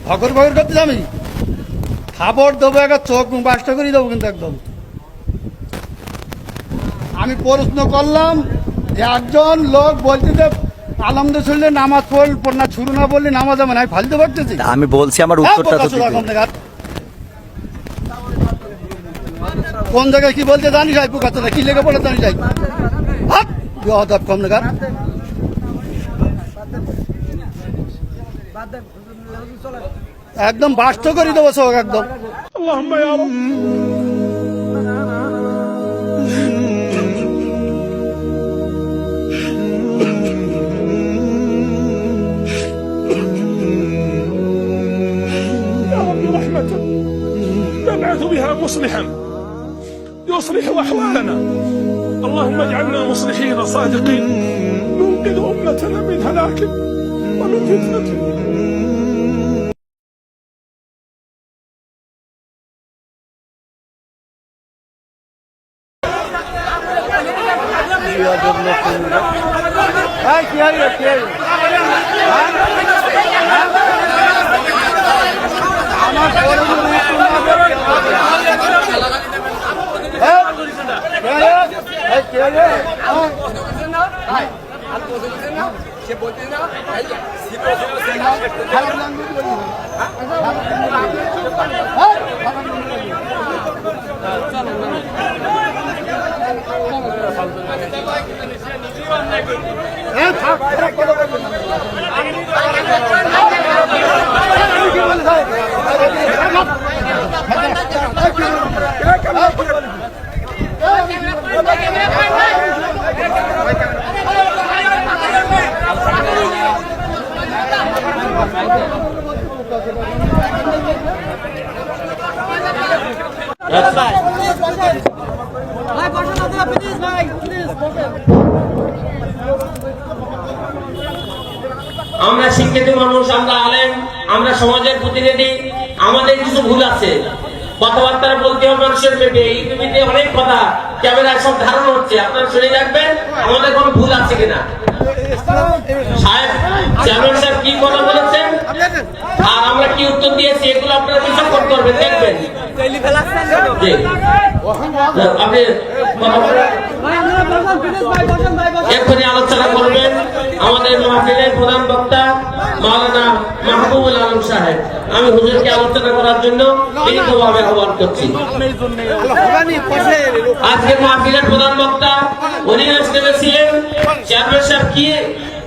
ভগর ভগর করতে আমি খাবার দেবো, একটা চোখ বাসটা করে দেবো কিন্তু একদম। আমি প্রশ্ন করলাম, একজন লোক বলতে যে আলমদের শুনলে নামাজ পড় না, শুরু না বললে নামাজ হবে না, আমি ফালতে পারতেছি। আমি বলছি আমার উত্তরটা তো দিতে। কোন জায়গায় কি বলতে জানিস? আই পুকাতে কি লেগে পড়ে জানিস? হাত বেয়াদব কম না, একদম বাস্ত করে দেবো চোখ একদম। نبعث بها مصلحا يصلح أحوالنا. اللهم اجعلنا مصلحين صادقين ننقذ أمتنا من هلاك ومن فتنة. আমরা শিক্ষিত মানুষ, আমরা আলেম, আমরা সমাজের প্রতিনিধি, আমাদের কিছু ভুল আছে, কথাবার্তা বলতে হবে মানুষের পেটে। এই টিভিতে অনেক কথা, ক্যামেরায় সব ধারণ হচ্ছে, আপনারা শুনে রাখবেন আমাদের কোনো ভুল আছে কিনা। সাহেব, চেয়ারম্যান সাহেব কি কথা বলেছেন আর আমরা কি উত্তর দিয়েছি, এগুলো আপনারা বিচার করতে পারবেন, দেখবেন। আপনি এক্ষুনি আলোচনা করবেন আমাদের মাহফিলের প্রধান বক্তা মাওলানা মাহবুবুল আলম সাহেব। আমি হুজুরকে আলোচনা করার জন্য বিনীতভাবে আহ্বান করছি। আজকের মাহফিলের প্রধান বক্তা উনি স্টেজে ছিলেন। চেয়ারম্যান সাহেব কি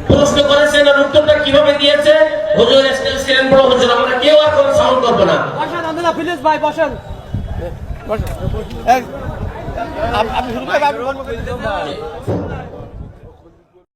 প্রশ্ন করেছেন আর উত্তরটা কিভাবে দিয়েছে, হুজুর স্টেজে ছিলেন। বড় হুজুর, আমরা কেউ আর কোনো সাউন্ড করবো না। আপনি শুরু করে